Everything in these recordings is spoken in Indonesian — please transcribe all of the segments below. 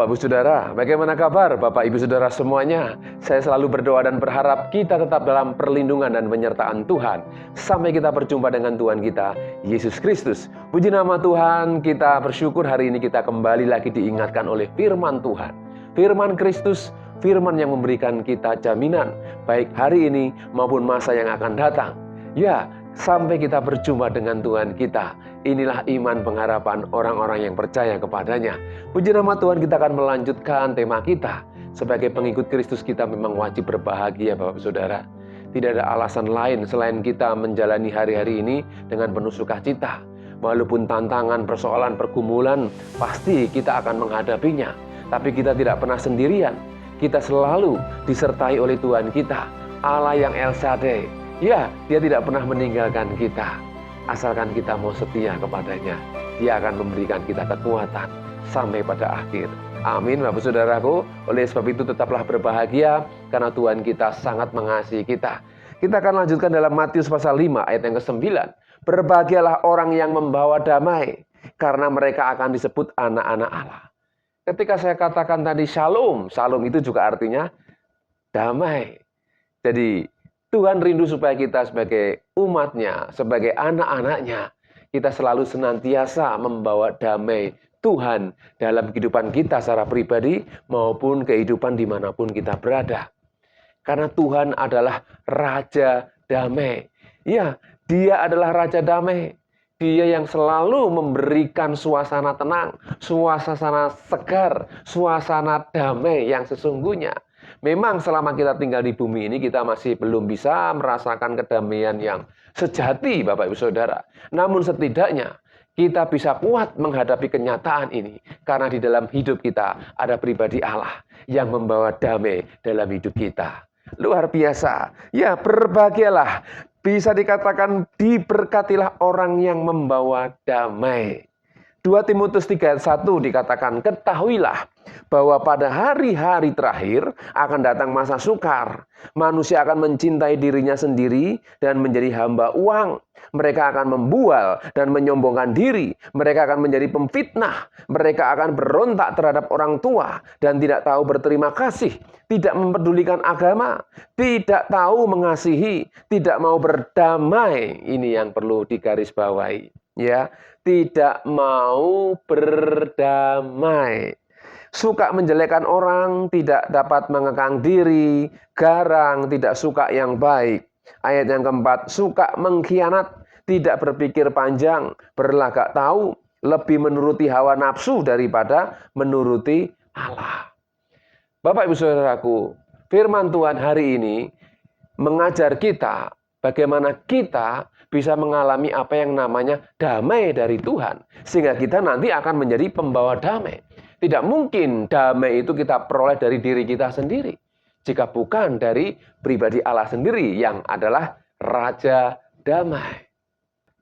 Bapak Ibu Saudara, bagaimana kabar Bapak Ibu Saudara semuanya? Saya selalu berdoa dan berharap kita tetap dalam perlindungan dan penyertaan Tuhan sampai kita berjumpa dengan Tuhan kita, Yesus Kristus. Puji nama Tuhan, kita bersyukur hari ini kita kembali lagi diingatkan oleh firman Tuhan. Firman Kristus, firman yang memberikan kita jaminan, baik hari ini maupun masa yang akan datang. Ya, sampai kita berjumpa dengan Tuhan kita. Inilah iman pengharapan orang-orang yang percaya kepadanya. Puji nama Tuhan, kita akan melanjutkan tema kita. Sebagai pengikut Kristus kita memang wajib berbahagia Bapak Saudara. Tidak ada alasan lain selain kita menjalani hari-hari ini dengan penuh sukacita. Walaupun tantangan, persoalan, pergumulan, pasti kita akan menghadapinya. Tapi kita tidak pernah sendirian. Kita selalu disertai oleh Tuhan kita, Allah yang El Shaddai. Ya, Dia tidak pernah meninggalkan kita. Asalkan kita mau setia kepadanya, Dia akan memberikan kita kekuatan sampai pada akhir. Amin Bapak Saudaraku. Oleh sebab itu tetaplah berbahagia karena Tuhan kita sangat mengasihi kita. Kita akan lanjutkan dalam Matius pasal 5 ayat yang ke-9. Berbahagialah orang yang membawa damai, karena mereka akan disebut anak-anak Allah. Ketika saya katakan tadi shalom, shalom itu juga artinya damai. Jadi Tuhan rindu supaya kita sebagai umatnya, sebagai anak-anaknya, kita selalu senantiasa membawa damai Tuhan dalam kehidupan kita secara pribadi maupun kehidupan dimanapun kita berada. Karena Tuhan adalah Raja Damai. Ya, Dia adalah Raja Damai. Dia yang selalu memberikan suasana tenang, suasana segar, suasana damai yang sesungguhnya. Memang selama kita tinggal di bumi ini kita masih belum bisa merasakan kedamaian yang sejati Bapak Ibu Saudara. Namun setidaknya kita bisa kuat menghadapi kenyataan ini. Karena di dalam hidup kita ada pribadi Allah yang membawa damai dalam hidup kita. Luar biasa. Ya, berbahagialah. Bisa dikatakan diberkatilah orang yang membawa damai. 2 Timotius 3 ayat 1 dikatakan, ketahuilah bahwa pada hari-hari terakhir akan datang masa sukar. Manusia akan mencintai dirinya sendiri dan menjadi hamba uang. Mereka akan membual dan menyombongkan diri. Mereka akan menjadi pemfitnah. Mereka akan berontak terhadap orang tua dan tidak tahu berterima kasih. Tidak mempedulikan agama. Tidak tahu mengasihi. Tidak mau berdamai. Ini yang perlu digarisbawahi. Ya, tidak mau berdamai. Suka menjelekkan orang, tidak dapat mengekang diri, garang, tidak suka yang baik. Ayat yang keempat, suka mengkhianat, tidak berpikir panjang, berlagak tahu, lebih menuruti hawa nafsu daripada menuruti Allah. Bapak Ibu Saudaraku, firman Tuhan hari ini mengajar kita bagaimana kita bisa mengalami apa yang namanya damai dari Tuhan. Sehingga kita nanti akan menjadi pembawa damai. Tidak mungkin damai itu kita peroleh dari diri kita sendiri. Jika bukan dari pribadi Allah sendiri yang adalah Raja Damai.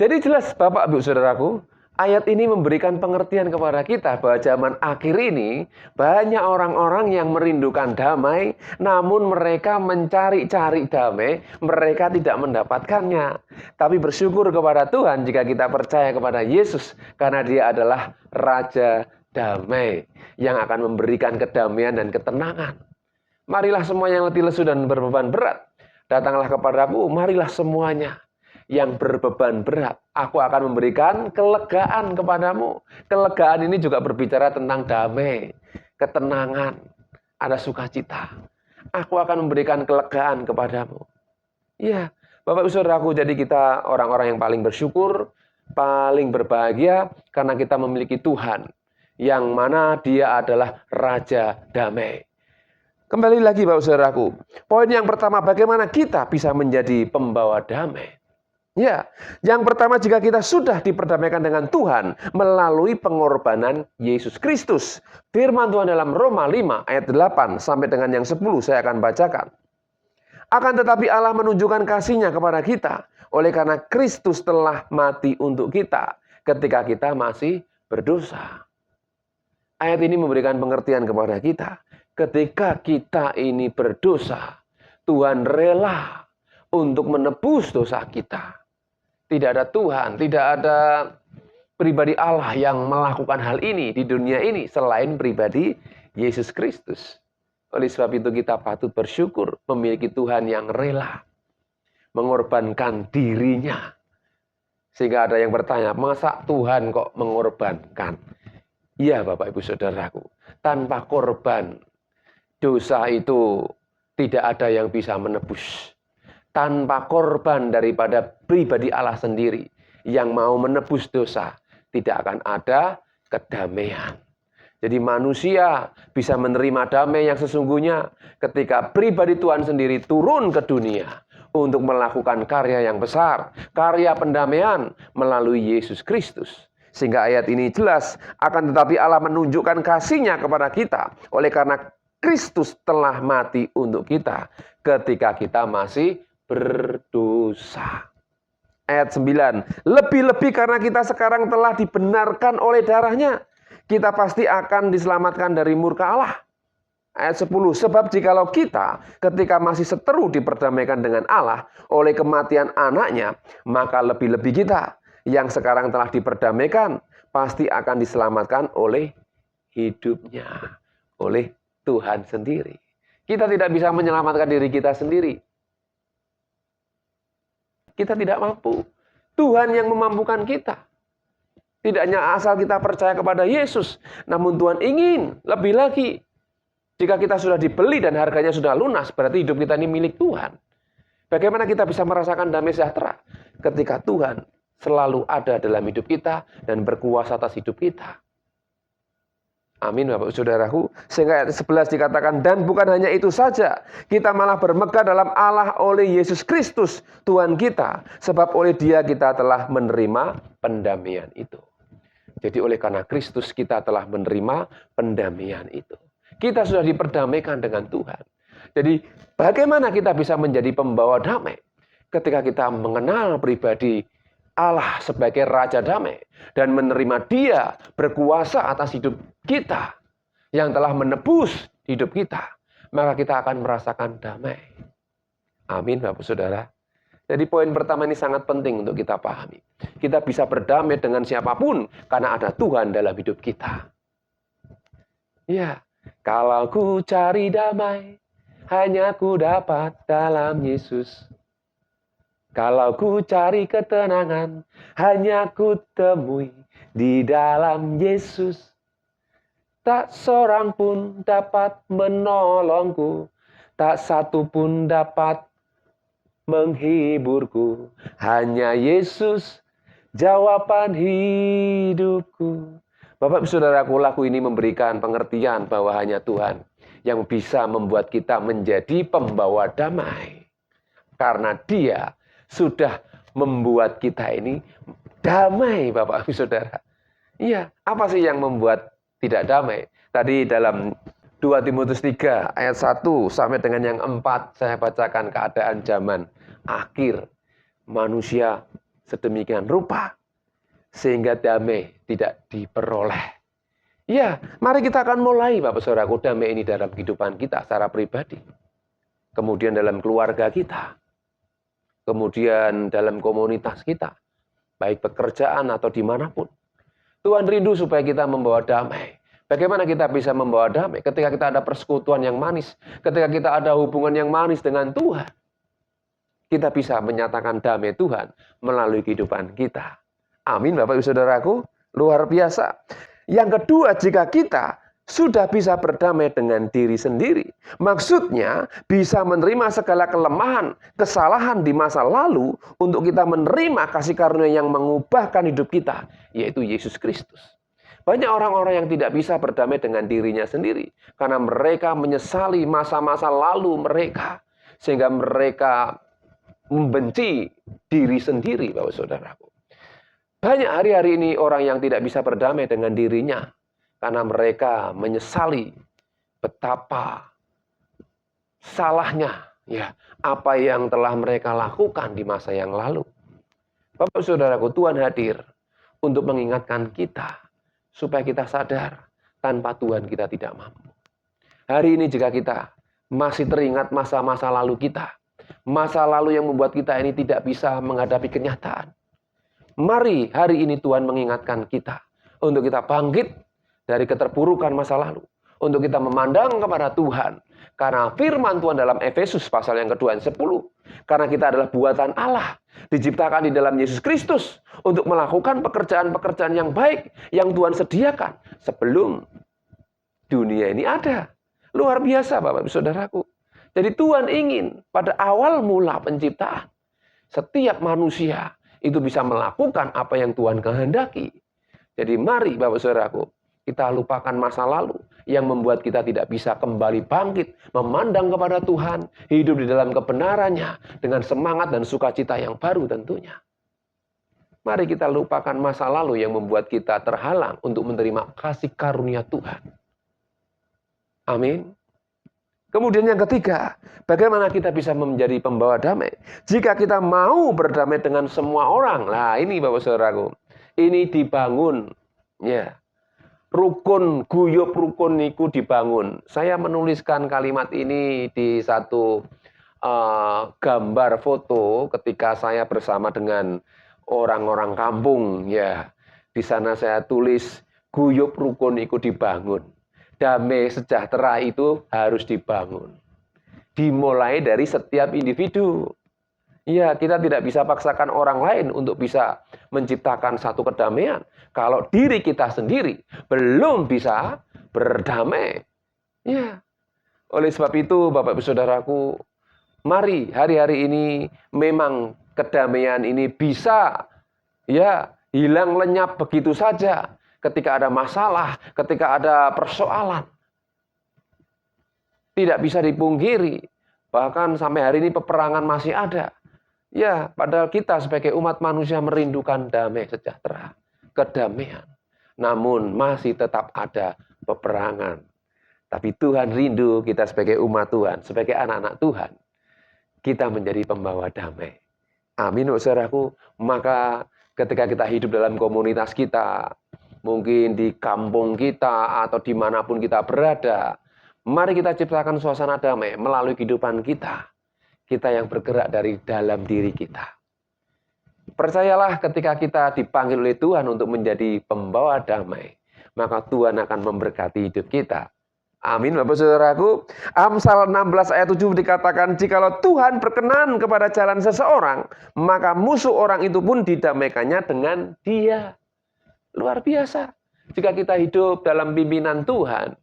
Jadi jelas Bapak Ibu Saudaraku, ayat ini memberikan pengertian kepada kita bahwa zaman akhir ini banyak orang-orang yang merindukan damai, namun mereka mencari-cari damai, mereka tidak mendapatkannya. Tapi bersyukur kepada Tuhan jika kita percaya kepada Yesus, karena Dia adalah Raja Damai yang akan memberikan kedamaian dan ketenangan. Marilah semua yang letih lesu dan berbeban berat, datanglah kepadaku, marilah semuanya yang berbeban berat, aku akan memberikan kelegaan kepadamu. Kelegaan ini juga berbicara tentang damai, ketenangan, ada sukacita. Aku akan memberikan kelegaan kepadamu. Ya, Bapak Ibu Saudaraku, jadi kita orang-orang yang paling bersyukur, paling berbahagia karena kita memiliki Tuhan yang mana Dia adalah Raja Damai. Kembali lagi Bapak Saudaraku, poin yang pertama, bagaimana kita bisa menjadi pembawa damai? Ya, yang pertama jika kita sudah diperdamaikan dengan Tuhan melalui pengorbanan Yesus Kristus. Firman Tuhan dalam Roma 5 ayat 8 sampai dengan yang 10 saya akan bacakan. Akan tetapi Allah menunjukkan kasih-Nya kepada kita oleh karena Kristus telah mati untuk kita ketika kita masih berdosa. Ayat ini memberikan pengertian kepada kita. Ketika kita ini berdosa, Tuhan rela untuk menebus dosa kita. Tidak ada Tuhan, tidak ada pribadi Allah yang melakukan hal ini di dunia ini selain pribadi Yesus Kristus. Oleh sebab itu kita patut bersyukur memiliki Tuhan yang rela mengorbankan dirinya. Sehingga ada yang bertanya, masa Tuhan kok mengorbankan? Iya Bapak Ibu Saudaraku, tanpa korban dosa itu tidak ada yang bisa menebus. Tanpa korban daripada pribadi Allah sendiri yang mau menebus dosa, tidak akan ada kedamaian. Jadi manusia bisa menerima damai yang sesungguhnya ketika pribadi Tuhan sendiri turun ke dunia untuk melakukan karya yang besar, karya pendamaian melalui Yesus Kristus. Sehingga ayat ini jelas, akan tetapi Allah menunjukkan kasih-Nya kepada kita oleh karena Kristus telah mati untuk kita ketika kita masih berdosa. Ayat 9, lebih-lebih karena kita sekarang telah dibenarkan oleh darah-Nya, kita pasti akan diselamatkan dari murka Allah. Ayat 10, sebab jikalau kita ketika masih seteru diperdamaikan dengan Allah oleh kematian anaknya, maka lebih-lebih kita yang sekarang telah diperdamaikan pasti akan diselamatkan oleh hidupnya, oleh Tuhan sendiri. Kita tidak bisa menyelamatkan diri kita sendiri. Kita tidak mampu. Tuhan yang memampukan kita. Tidak hanya asal kita percaya kepada Yesus, namun Tuhan ingin lebih lagi. Jika kita sudah dibeli dan harganya sudah lunas, berarti hidup kita ini milik Tuhan. Bagaimana kita bisa merasakan damai sejahtera? Ketika Tuhan selalu ada dalam hidup kita dan berkuasa atas hidup kita. Amin Bapak Saudaraku. Sehingga ayat 11 dikatakan, dan bukan hanya itu saja, kita malah bermegah dalam Allah oleh Yesus Kristus, Tuhan kita. Sebab oleh Dia kita telah menerima pendamaian itu. Jadi oleh karena Kristus kita telah menerima pendamaian itu. Kita sudah diperdamaikan dengan Tuhan. Jadi bagaimana kita bisa menjadi pembawa damai? Ketika kita mengenal pribadi Allah sebagai Raja Damai dan menerima Dia berkuasa atas hidup kita yang telah menebus hidup kita, maka kita akan merasakan damai. Amin Bapak Saudara. Jadi poin pertama ini sangat penting untuk kita pahami. Kita bisa berdamai dengan siapapun karena ada Tuhan dalam hidup kita. Ya, kalau ku cari damai, hanya ku dapat dalam Yesus. Kalau ku cari ketenangan, hanya ku temui di dalam Yesus. Tak seorang pun dapat menolongku, tak satu pun dapat menghiburku. Hanya Yesus, jawaban hidupku. Bapak Saudaraku, lagu ini memberikan pengertian bahwa hanya Tuhan yang bisa membuat kita menjadi pembawa damai. Karena Dia sudah membuat kita ini damai, Bapak Ibu Saudara. Iya, apa sih yang membuat tidak damai? Tadi dalam 2 Timotius 3 ayat 1 sampai dengan yang 4 saya bacakan keadaan zaman akhir. Manusia sedemikian rupa sehingga damai tidak diperoleh. Iya, mari kita akan mulai Bapak Saudaraku damai ini dalam kehidupan kita secara pribadi. Kemudian dalam keluarga kita. Kemudian dalam komunitas kita, baik pekerjaan atau dimanapun. Tuhan rindu supaya kita membawa damai. Bagaimana kita bisa membawa damai? Ketika kita ada persekutuan yang manis, ketika kita ada hubungan yang manis dengan Tuhan, kita bisa menyatakan damai Tuhan melalui kehidupan kita. Amin Bapak Ibu Saudaraku, luar biasa. Yang kedua, jika kita sudah bisa berdamai dengan diri sendiri. Maksudnya bisa menerima segala kelemahan, kesalahan di masa lalu untuk kita menerima kasih karunia yang mengubahkan hidup kita, yaitu Yesus Kristus. Banyak orang-orang yang tidak bisa berdamai dengan dirinya sendiri karena mereka menyesali masa-masa lalu mereka sehingga mereka membenci diri sendiri, Bapak Saudaraku. Banyak hari-hari ini orang yang tidak bisa berdamai dengan dirinya karena mereka menyesali betapa salahnya ya apa yang telah mereka lakukan di masa yang lalu. Bapak Saudaraku, Tuhan hadir untuk mengingatkan kita supaya kita sadar tanpa Tuhan kita tidak mampu. Hari ini jika kita masih teringat masa-masa lalu kita, masa lalu yang membuat kita ini tidak bisa menghadapi kenyataan. Mari hari ini Tuhan mengingatkan kita untuk kita bangkit dari keterpurukan masa lalu. untuk kita memandang kepada Tuhan. Karena firman Tuhan dalam Efesus pasal yang kedua ayat 10. Karena kita adalah buatan Allah, diciptakan di dalam Yesus Kristus untuk melakukan pekerjaan-pekerjaan yang baik yang Tuhan sediakan sebelum dunia ini ada. Luar biasa Bapak Ibu Saudaraku. Jadi Tuhan ingin pada awal mula penciptaan, setiap manusia itu bisa melakukan apa yang Tuhan kehendaki. Jadi mari Bapak Saudaraku, kita lupakan masa lalu yang membuat kita tidak bisa kembali bangkit, memandang kepada Tuhan, hidup di dalam kebenarannya, dengan semangat dan sukacita yang baru tentunya. Mari kita lupakan masa lalu yang membuat kita terhalang untuk menerima kasih karunia Tuhan. Amin. Kemudian yang ketiga, bagaimana kita bisa menjadi pembawa damai? Jika kita mau berdamai dengan semua orang, nah ini Bapak Saudaraku, ini dibangun, ya. Rukun, guyub rukun niku dibangun. Saya menuliskan kalimat ini di satu gambar foto ketika saya bersama dengan orang-orang kampung. Ya, di sana saya tulis guyub rukun niku dibangun. Damai sejahtera itu harus dibangun. Dimulai dari setiap individu. Ya, kita tidak bisa paksakan orang lain untuk bisa menciptakan satu kedamaian. Kalau diri kita sendiri belum bisa berdamai. Ya. Oleh sebab itu, Bapak Ibu Saudaraku, mari hari-hari ini memang kedamaian ini bisa ya hilang lenyap begitu saja ketika ada masalah, ketika ada persoalan. Tidak bisa dipungkiri, bahkan sampai hari ini peperangan masih ada. Ya, padahal kita sebagai umat manusia merindukan damai sejahtera, kedamaian. Namun masih tetap ada peperangan. Tapi Tuhan rindu kita sebagai umat Tuhan, sebagai anak-anak Tuhan. Kita menjadi pembawa damai. Amin, saudaraku. Maka ketika kita hidup dalam komunitas kita, mungkin di kampung kita atau dimanapun kita berada, mari kita ciptakan suasana damai melalui kehidupan kita. Kita yang bergerak dari dalam diri kita. Percayalah ketika kita dipanggil oleh Tuhan untuk menjadi pembawa damai, maka Tuhan akan memberkati hidup kita. Amin, Bapak Saudaraku. Amsal 16 ayat 7 dikatakan, jikalau Tuhan berkenan kepada jalan seseorang, maka musuh orang itu pun didamaikannya dengan dia. Luar biasa. Jika kita hidup dalam pimpinan Tuhan,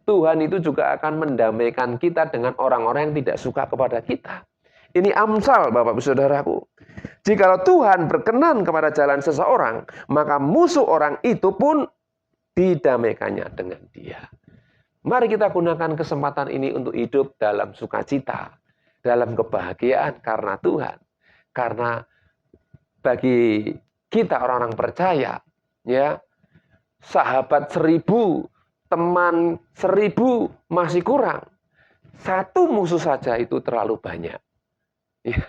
Tuhan itu juga akan mendamaikan kita dengan orang-orang yang tidak suka kepada kita. Ini Amsal, Bapak Ibu Saudaraku. Jikalau Tuhan berkenan kepada jalan seseorang, maka musuh orang itu pun didamaikannya dengan dia. Mari kita gunakan kesempatan ini untuk hidup dalam sukacita, dalam kebahagiaan karena Tuhan. Karena bagi kita orang-orang percaya, ya, sahabat 1000, teman 1000 masih kurang. Satu musuh saja itu terlalu banyak. Ya,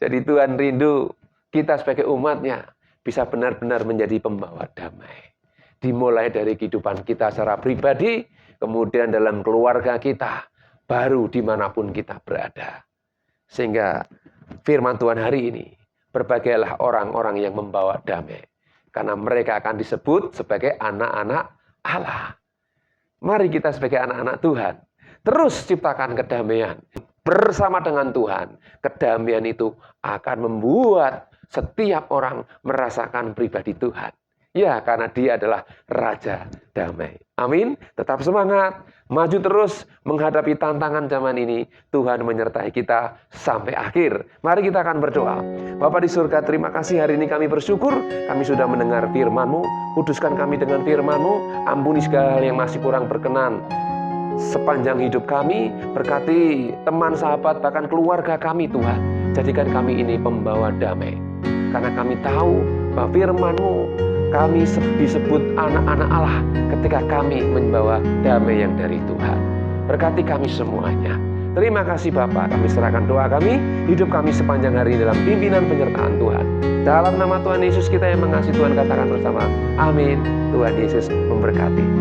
jadi Tuhan rindu kita sebagai umatnya bisa benar-benar menjadi pembawa damai. Dimulai dari kehidupan kita secara pribadi, kemudian dalam keluarga kita, baru dimanapun kita berada. Sehingga firman Tuhan hari ini, berbahagialah orang-orang yang membawa damai. Karena mereka akan disebut sebagai anak-anak Allah. Mari kita sebagai anak-anak Tuhan, terus ciptakan kedamaian. Bersama dengan Tuhan, kedamaian itu akan membuat setiap orang merasakan pribadi Tuhan. Ya, karena dia adalah Raja Damai. Amin. Tetap semangat, maju terus menghadapi tantangan zaman ini. Tuhan menyertai kita sampai akhir. Mari kita akan berdoa. Bapa di surga, terima kasih hari ini kami bersyukur. Kami sudah mendengar firman-Mu. Kuduskan kami dengan firman-Mu. Ampuni segala hal yang masih kurang berkenan sepanjang hidup kami. Berkati teman, sahabat, bahkan keluarga kami Tuhan. Jadikan kami ini pembawa damai. Karena kami tahu bahwa firman-Mu, kami disebut anak-anak Allah ketika kami membawa damai yang dari Tuhan. Berkati kami semuanya. Terima kasih Bapa, kami serahkan doa kami, hidup kami sepanjang hari dalam pimpinan penyertaan Tuhan. Dalam nama Tuhan Yesus kita yang mengasihi Tuhan katakan bersama, amin. Tuhan Yesus memberkati.